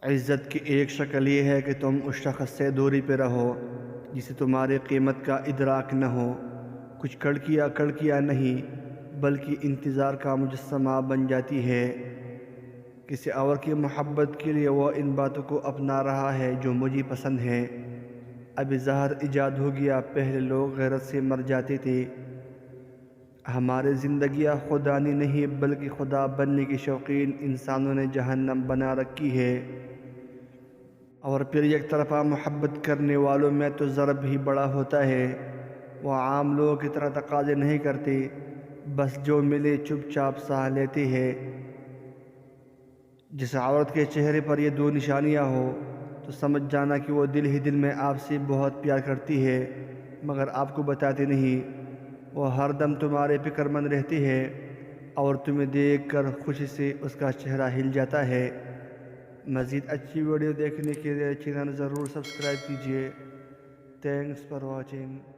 عزت کی ایک شکل یہ ہے کہ تم اس شخص سے دوری پہ رہو جسے تمہاری قیمت کا ادراک نہ ہو، کچھ کڑکیاں نہیں بلکہ انتظار کا مجسمہ بن جاتی ہے۔ کسی اور کی محبت کے لیے وہ ان باتوں کو اپنا رہا ہے جو مجھے پسند ہیں۔ ابھی زہر ایجاد ہو گیا، پہلے لوگ غیرت سے مر جاتے تھے۔ ہماری زندگیاں خدانی نہیں بلکہ خدا بننے کی شوقین انسانوں نے جہنم بنا رکھی ہے۔ اور پھر یک طرفہ محبت کرنے والوں میں تو ضرب ہی بڑا ہوتا ہے۔ وہ عام لوگوں کی طرح تقاضے نہیں کرتے، بس جو ملے چپ چاپ سہ لیتے ہیں۔ جس عورت کے چہرے پر یہ دو نشانیاں ہو تو سمجھ جانا کہ وہ دل ہی دل میں آپ سے بہت پیار کرتی ہے، مگر آپ کو بتاتے نہیں۔ وہ ہر دم تمہارے فکر مند رہتی ہے اور تمہیں دیکھ کر خوشی سے اس کا چہرہ ہل جاتا ہے۔ مزید اچھی ویڈیو دیکھنے کے لیے چینل ضرور سبسکرائب کیجیے۔ Thanks for watching.